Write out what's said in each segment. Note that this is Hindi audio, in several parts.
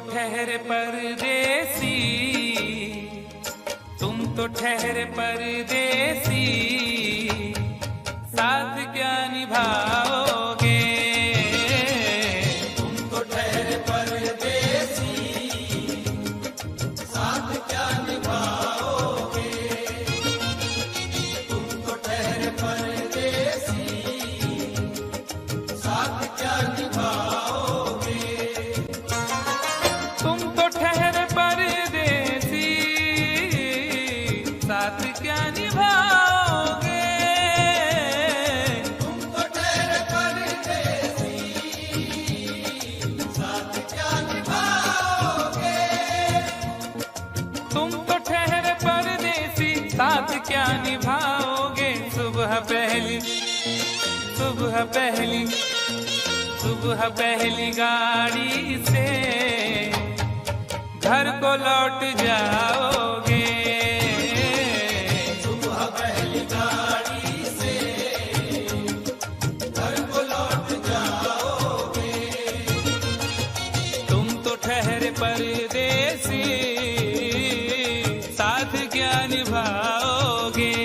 ठहरे परदेसी, तुम तो ठहरे परदेसी, साथ क्या निभाओगे? तुम तो ठहरे परदेसी, साथ क्या निभाओगे? तुम तो ठहरे परदेसी, साथ क्या निभाओगे? तुम तो ठहरे परदेसी, साथ क्या निभाओगे? तुम तो ठहरे परदेसी, साथ क्या निभाओगे? तुम तो ठहरे परदेसी, साथ क्या निभाओगे? सुबह पहली, सुबह पहली, सुबह पहली गाड़ी से घर को लौट जाओगे। सुबह पहली गाड़ी से घर को लौट जाओगे। तुम तो ठहरे परदेसी, साथ क्या निभाओगे?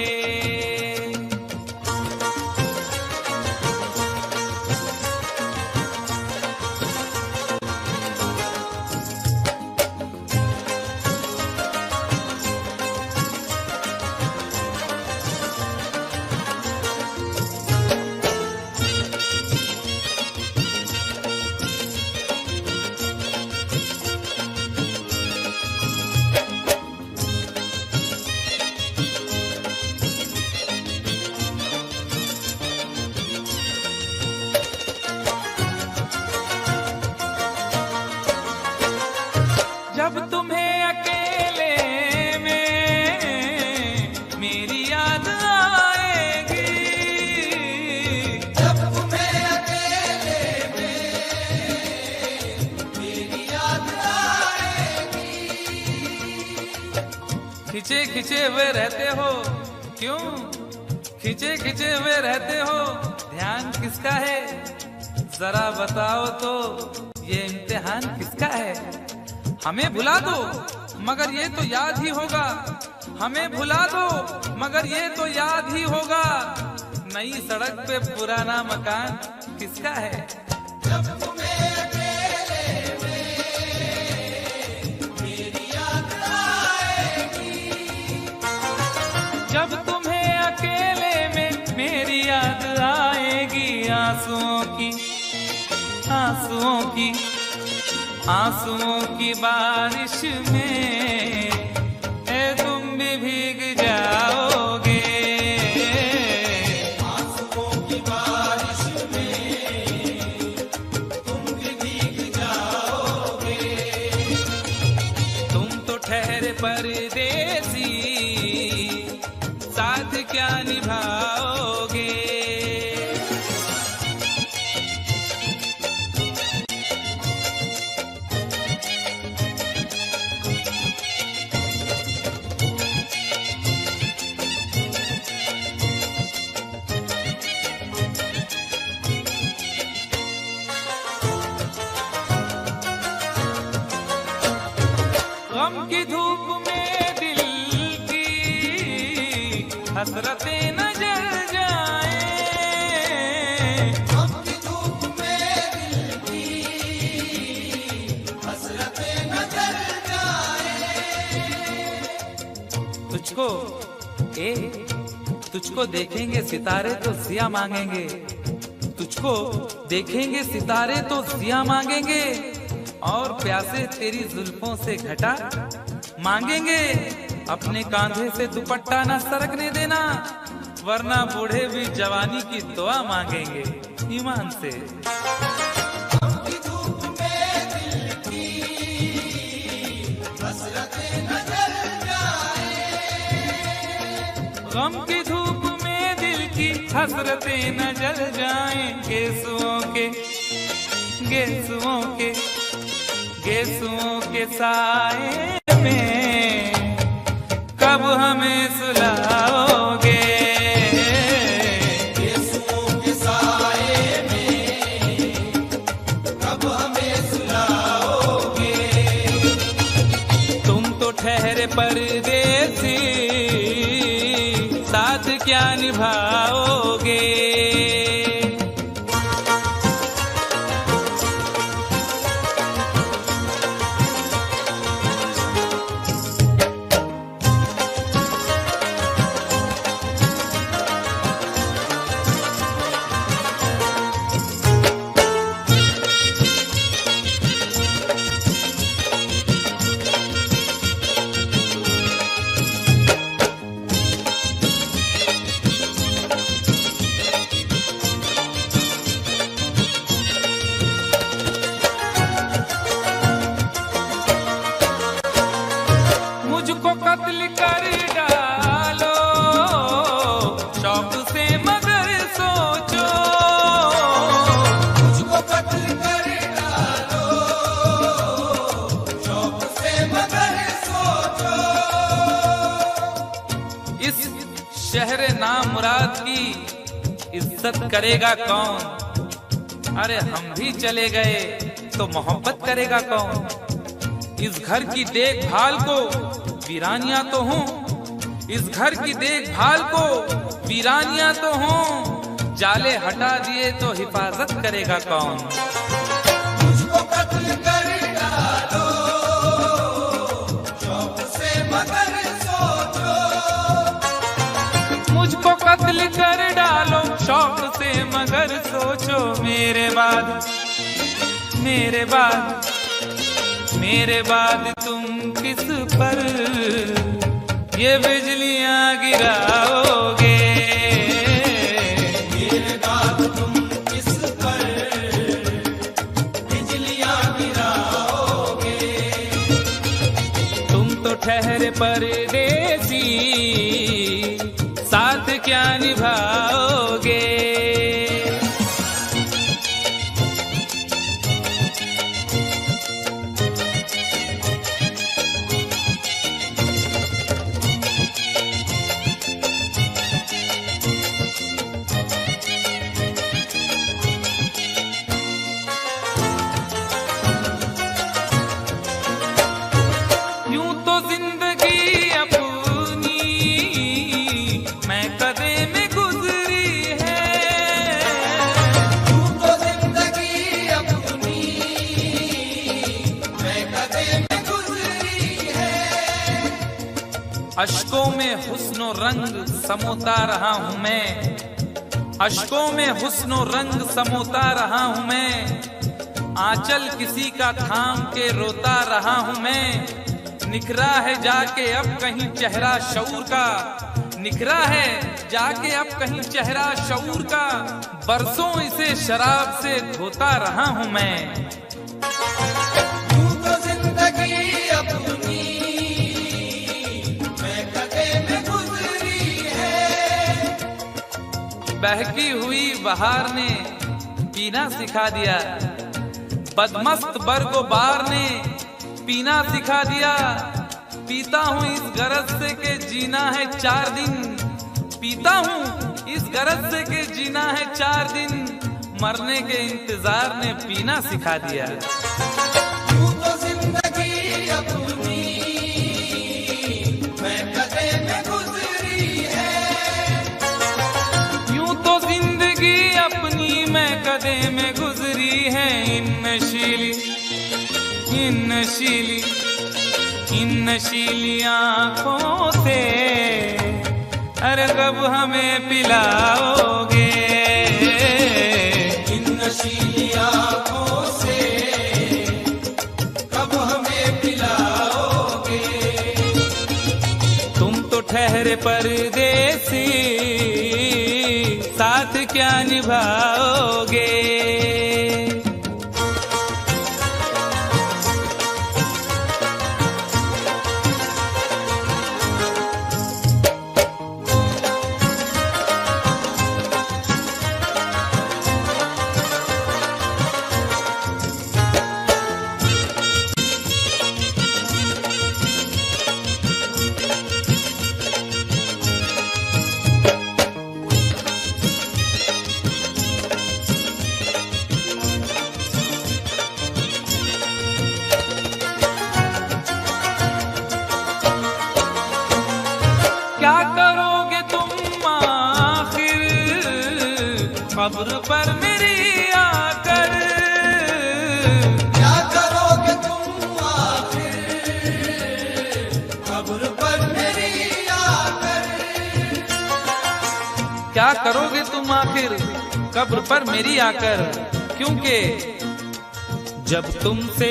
जब तुम्हें अकेले में मेरी याद आएगी, जब तुम्हें अकेले में मेरी याद आएगी। खिंचे खिंचे हुए रहते हो क्यों? खिंचे खिंचे हुए रहते हो, ध्यान किसका है? जरा बताओ तो, ये इम्तिहान किसका है? हमें भुला दो मगर ये तो याद ही होगा, हमें भुला दो मगर ये तो याद ही होगा। नई सड़क पे पुराना मकान किसका है? जब तुम्हें अकेले में मेरी याद आएगी। जब तुम्हें अकेले में मेरी याद आएगी, आंसुओं की, आंसुओं की, आंसुओं की बारिश में तुम भी भीग जाओगे। आंसुओं की बारिश में तुम भी भीग जाओगे। तुम तो ठहरे परदेसी, साथ क्या निभाओगे? गम की धूप में दिल की हसरतें न जल जाए। गम की धूप में दिल की हसरतें न जल जाए। तुझको तुझको देखेंगे सितारे तो सिया मांगेंगे, तुझको देखेंगे सितारे तो सिया मांगेंगे, और प्यासे तेरी जुल्फों से घटा मांगेंगे। अपने कांधे से दुपट्टा न सरकने देना, वरना बूढ़े भी जवानी की दुआ मांगेंगे ईमान से। गम की धूप में दिल की हसरतें न जल जाए। गम की धूप में दिल की हसरतें न जल जाएं। गेसुओं के, गेसुओं के, गेसुओं के साए में कब हमें सुलाओगे? गेसुओं के साए में कब हमें सुलाओगे? कत्ल कर डालो शौक से मगर सोचो, मुझको कत्ल कर डालो शौक से मगर सोचो। इस शहर नामुराद की इज्जत करेगा कौन? अरे हम भी चले गए तो मोहब्बत करेगा कौन? इस घर की देखभाल को वीरानियां तो हूँ, इस घर की देखभाल को वीरानियां तो हूँ, जाले हटा दिए तो हिफाजत करेगा कौन? मुझको कत्ल कर डालो शौक से मगर सोचो, मुझको कत्ल कर डालो शौक से मगर सोचो, मेरे बाद मेरे बाद मेरे बाद तुम किस पर ये बिजलियां गिराओगे? मेरे बाद तुम किस पर बिजलियां गिराओगे? तुम तो ठहरे परदेसी, साथ क्या निभाओगे? अश्कों में हुस्नो रंग समोता रहा हूँ मैं, अश्कों में हुस्नो रंग समोता रहा हूँ मैं, आंचल किसी का थाम के रोता रहा हूँ मैं। निखरा है जाके अब कहीं चेहरा शऊर का, निखरा है जाके अब कहीं चेहरा शऊर का, बरसों इसे शराब से धोता रहा हूँ मैं। यूं तो जिंदगी अपनी बहकी हुई बहार ने पीना सिखा दिया, बदमस्त बरगो बार ने पीना सिखा दिया। पीता हूँ इस गरज से के जीना है 4 दिन, पीता हूँ इस गरज से के जीना है 4 दिन, मरने के इंतजार ने पीना सिखा दिया। यूं तो जिंदगी अपनी मैं कदे में गुजरी है, यूं तो जिंदगी अपनी मैं कदे में गुजरी है। इन नशीली आँखों से अरे कब हमें पिलाओगे? इन नशीली आँखों से कब हमें पिलाओगे? तुम तो ठहरे परदेसी, साथ क्या निभाओगे? क्या करोगे तुम आखिर कब्र पर मेरी आकर? क्या करोगे तुम आखिर कब्र पर मेरी आकर? क्या करोगे तुम आखिर कब्र पर मेरी आकर? क्योंकि जब तुमसे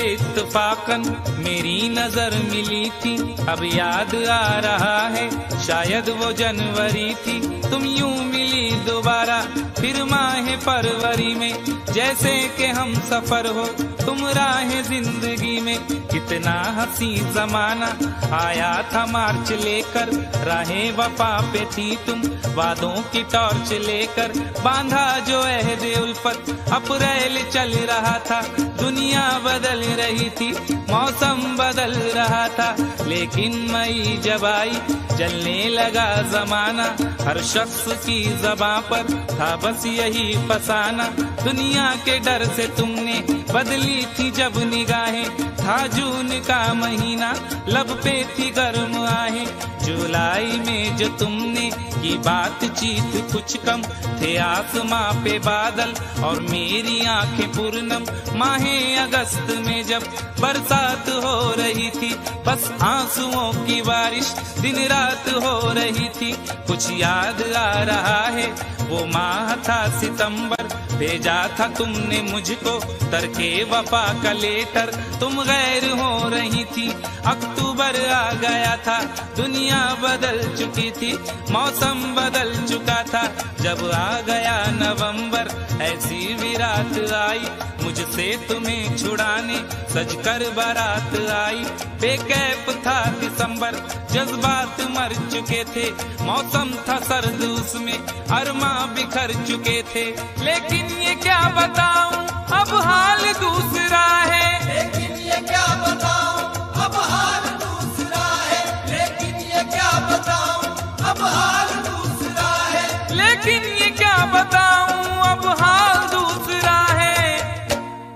इत्तफाकन मेरी नजर मिली थी, अब याद आ रहा है शायद वो जनवरी थी। तुम यूं मिली दोबारा फिर माह फरवरी में, जैसे कि हम सफर हो तुम राहें जिंदगी में कितना हंसी जमाना। आया था मार्च लेकर राहें वफा पे थी तुम, वादों की टॉर्च लेकर बांधा जो अहद उल्फत। अप्रैल चल रहा था, दुनिया बदल रही थी, मौसम बदल रहा था, लेकिन मई जब आई जलने लगा जमाना। हर शख्स की ज़बां पर था बस यही फसाना। दुनिया के डर से तुमने बदली थी जब निगाहें, था जून का महीना लब पे थी गर्म आहें। जुलाई में जो तुमने की बातचीत कुछ कम, थे आसमां पे बादल और मेरी आंखें पूर्णम। माहे अगस्त में जब बरसात हो रही थी, बस आंसुओं की बारिश दिन रात हो रही थी। कुछ याद आ रहा है वो माह था सितंबर, भेजा था तुमने मुझको तरके वफा का लेटर। तुम गैर हो रही थी, अक्टूबर आ गया था, दुनिया बदल चुकी थी, मौसम बदल चुका था। जब आ गया नवंबर ऐसी विरात आई, मुझसे तुम्हें छुड़ाने सजकर बारात आई। बेकैफ था दिसंबर, जज्बात मर चुके थे, मौसम था सर्द उसमें अरमा बिखर चुके थे। लेकिन ये क्या बताऊं अब हाल दूसरा है, लेकिन ये क्या बताऊं अब हाल दूसरा है, लेकिन ये क्या बताऊं अब हाल दूसरा है, लेकिन ये क्या बताऊं अब हाल दूसरा है।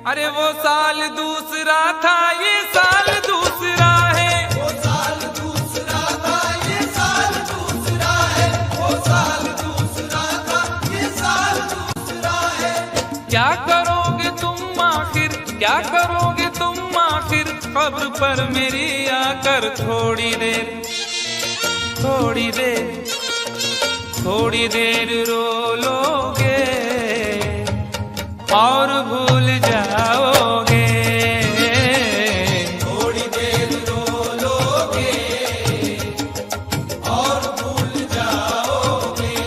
अरे वो साल दूसरा था, ये साल दूसरा है, वो साल दूसरा था, ये साल दूसरा है, वो साल दूसरा था, ये साल दूसरा है। क्या करोगे तुम आखिर, क्या करोगे तुम आखिर, कब्र पर मेरी आकर थोड़ी देर, थोड़ी देर, थोड़ी देर रो लोगे और भूल जाओगे। थोड़ी देर रो लोगे और भूल जाओगे,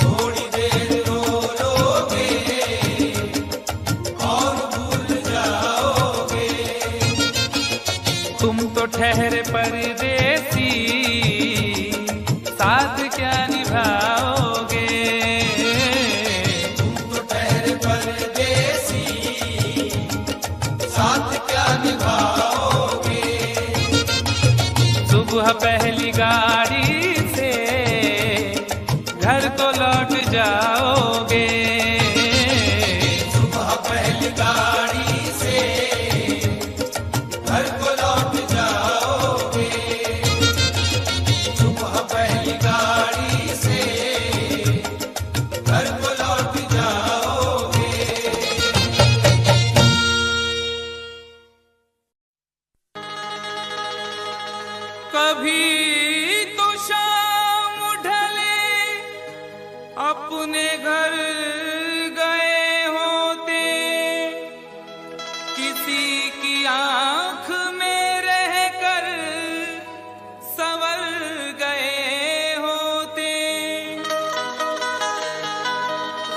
थोड़ी देर रो लोगे और भूल जाओगे। तुम तो ठहरे परदेसी, साथ क्या निभाओगे। तुम तो ठहरे परदेसी, साथ क्या निभाओगे। सुबह पहली गाड़ी से घर को लौट जाओगे, सुबह पहली गाड़ी से घर को लौट जाओगे, सुबह पहली गाड़ी से घर को लौट जाओगे। कभी तो शाम ढले अपने घर गए होते, किसी की आंख में रहकर संवर गए होते।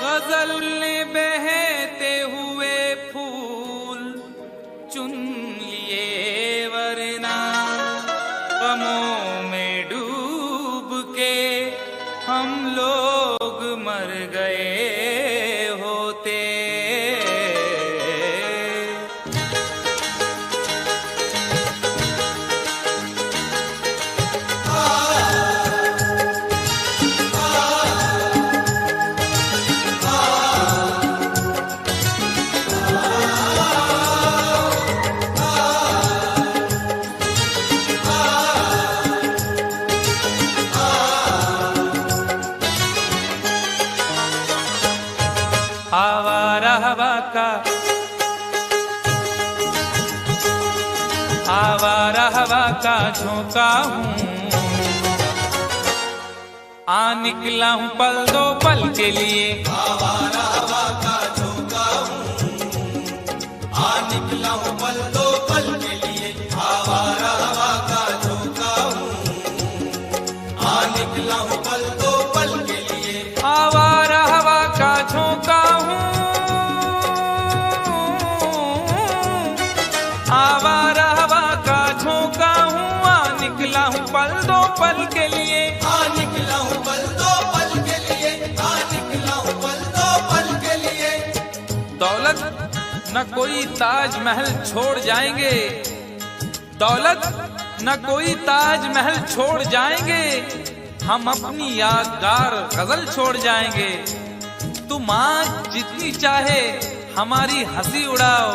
गजल ने बहते हुए फूल चुन लिए, वरना गमों में डूब के हम लोग मर गए होते। आवारा हवा का, आवारा हवा का झोंका हूँ, आ निकला हूँ पल दो पल के लिए। आवारा हवा का झोंका हूँ, आ निकला हूँ पल दो पल के लिए। आवारा हवा का झोंका हूँ, आ निकला हूँ पल दो पल के लिए। आवारा हवा का झोंका हूँ, दौलत न कोई ताजमहल छोड़ जाएंगे, दौलत न कोई ताजमहल छोड़ जाएंगे, हम अपनी यादगार गजल छोड़ जाएंगे। तुम आज जितनी चाहे हमारी हंसी उड़ाओ,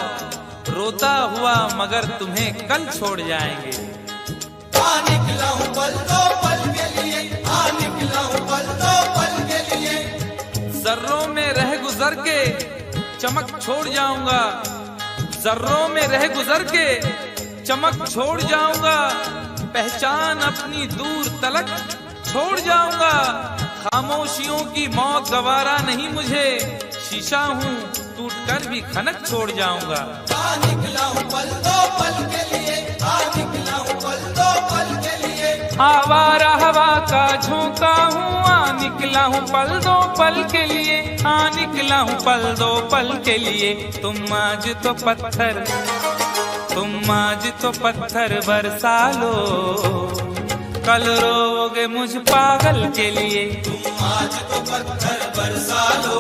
रोता हुआ मगर तुम्हें कल छोड़ जाएंगे। आ निकला हूँ पल दो पल के लिए, आ निकला हूँ पल दो पल के लिए। जर्रों में रह गुजर के चमक छोड़ जाऊंगा, जर्रों में रह गुजर के चमक छोड़ जाऊंगा, पहचान अपनी दूर तलक छोड़ जाऊंगा। खामोशियों की मौत गवारा नहीं मुझे, शीशा हूँ टूट कर भी खनक छोड़ जाऊंगा। आ निकला हूँ पल दो पल के लिए, आ निकला हूँ पल दो पल के लिए। आवारा हवा का झोंका हूँ, आ निकला हूँ पल दो पल के लिए, आ निकला हूँ पल दो पल के लिए। तुम आज तो पत्थर, तुम आज तो पत्थर बरसा लो, कल रोगे मुझ पागल के लिए। तुम आज तो पत्थर बरसा लो,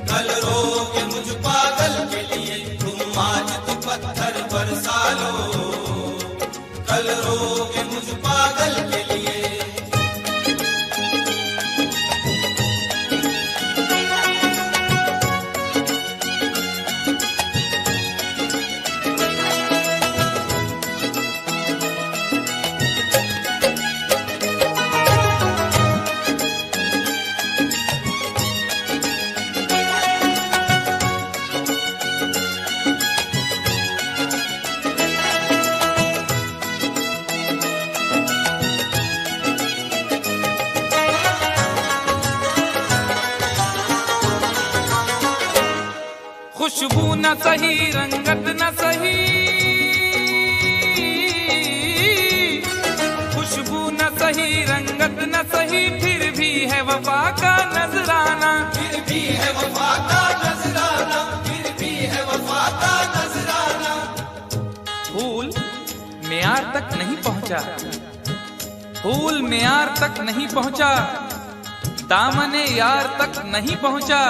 कल रोगे मुझ पागल के लिए। तुम आज तो पत्थर बरसा लो, कल रोगे मुझ पागल के लिए। खुशबू न सही, रंगत न सही, खुशबू न सही, रंगत न सही, फिर भी है वफा का नजराना, फिर भी है वफा का नजराना, फिर भी है वफा का नजराना। फूल मेयार तक नहीं पहुंचा, फूल मेयार तक नहीं पहुंचा, दामने यार तक नहीं पहुंचा,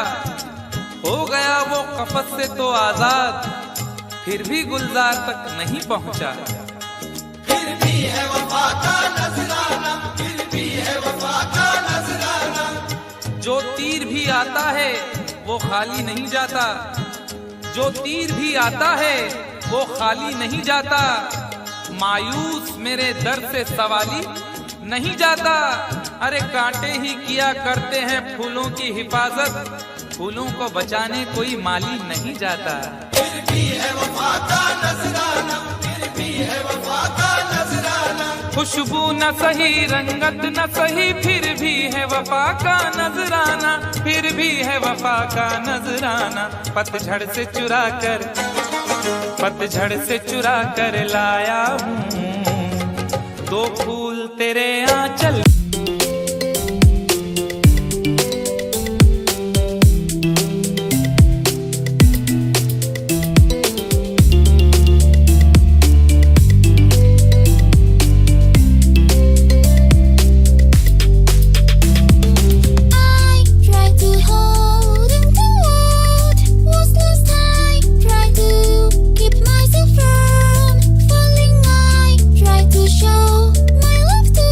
हो गया वो कफस से तो आजाद, फिर भी गुलजार तक नहीं पहुंचा। फिर भी है वफा का नजराना, फिर भी है वफा का नजराना। जो तीर भी आता है वो खाली नहीं जाता, जो तीर भी आता है वो खाली नहीं जाता, मायूस मेरे दर्द से सवाली नहीं जाता। अरे कांटे ही किया करते हैं फूलों की हिफाजत, फूलों को बचाने कोई माली नहीं जाता। फिर भी है वफा का नजराना, फिर भी है वफा का नजराना। खुशबू न सही, रंगत न सही, फिर भी है वफा का नजराना, फिर भी है वफा का नजराना। पतझड़ से चुरा कर, पतझड़ से चुरा कर लाया हूँ दो फूल तेरे आंचल। Show my love to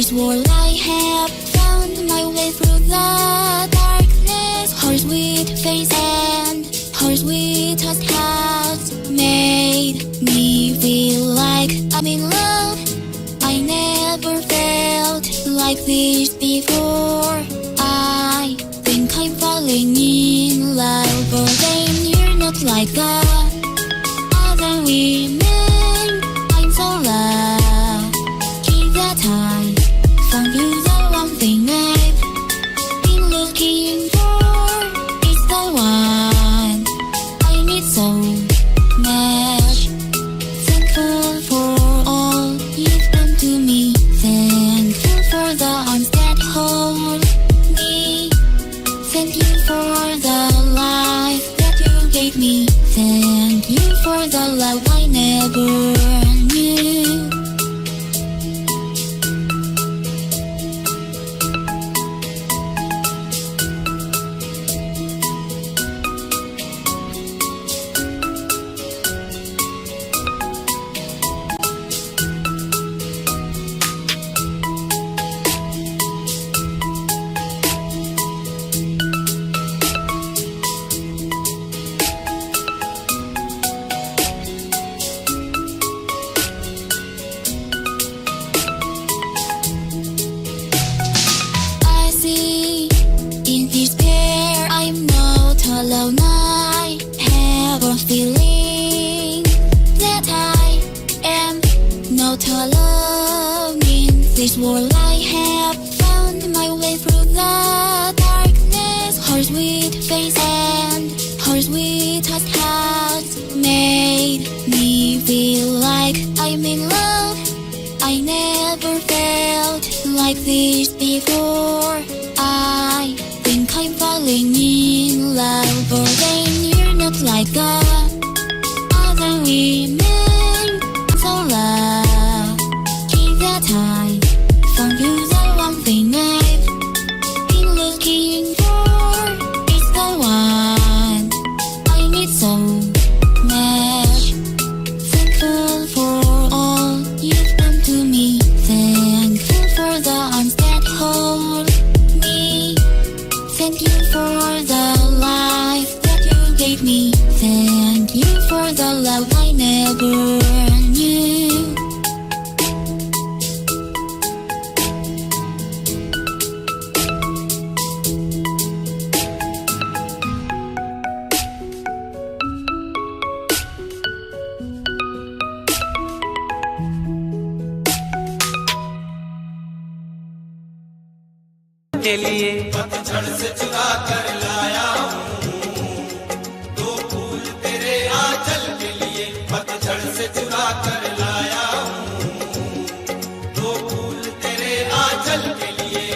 this world I have found my way through the darkness. Her sweet face and her sweetest has made me feel like I'm in love. I never felt like this before. I think I'm falling in love, but then you're not like the other women. I'm so lucky that I found you, the one thing I've been looking for. It's the one I need so much. Thankful for all you've done to me. Thankful for the arms that hold me. Thank you for the life that you gave me. Thank you for the love I never knew. I see in despair I'm not alone. I have a feeling that I am not alone in this world. I have found my way through the darkness. Her sweet face and her sweetest has made me feel like I'm in love. I never felt like this before. I think I'm falling in love, but then you're not like the other women. So lucky that I found you, the one thing I've been looking for. It's the one I need so much. Thankful for all you've done to me. Thankful for the arms that hold me. Thank you for the life that you gave me. Thank you for the love I never knew. के लिए पतझड़ से चुरा कर लाया हूँ दो फूल तेरे आंचल के लिए। पतझड़ से चुरा कर लाया हूँ दो फूल तेरे आंचल के लिए।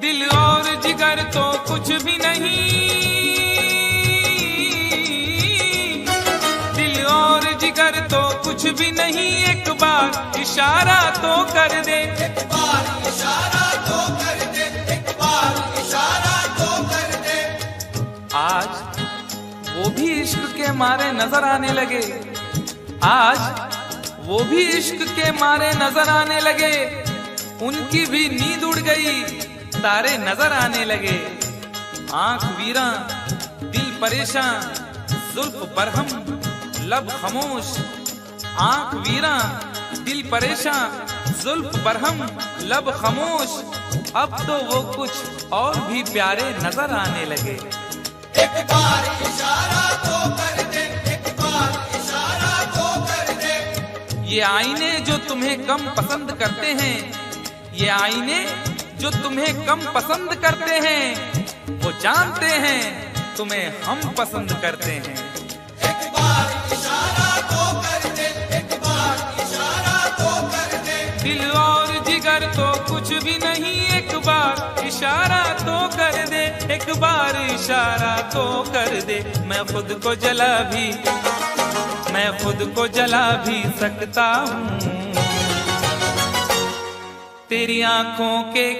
दिल और जिगर तो कुछ भी नहीं, दिल और जिगर तो कुछ भी नहीं। एक बार इशारा तो कर दे, एक बार इशारा तो कर दे, एक बार इशारा तो कर दे। आज वो भी इश्क के मारे नजर आने लगे। आज वो भी इश्क के मारे नजर आने लगे। उनकी भी नींद उड़ गई, तारे नजर आने लगे। आंख वीरा दिल परेशान, जुल्फ बरहम लब खामोश। आंख वीरा दिल परेशान, जुल्फ बरहम लब खामोश। अब तो वो कुछ और भी प्यारे नजर आने लगे। एक बार इशारा तो कर दे, एक बार इशारा तो कर दे। ये आईने जो तुम्हें कम पसंद करते हैं, ये आईने जो तुम्हें कम पसंद करते हैं, वो जानते हैं तुम्हें हम पसंद करते हैं। एक बार जिगर तो कुछ भी नहीं, एक बार इशारा तो कर दे, एक बार इशारा तो कर दे। मैं खुद को जला भी सकता हूँ तेरी आंखों के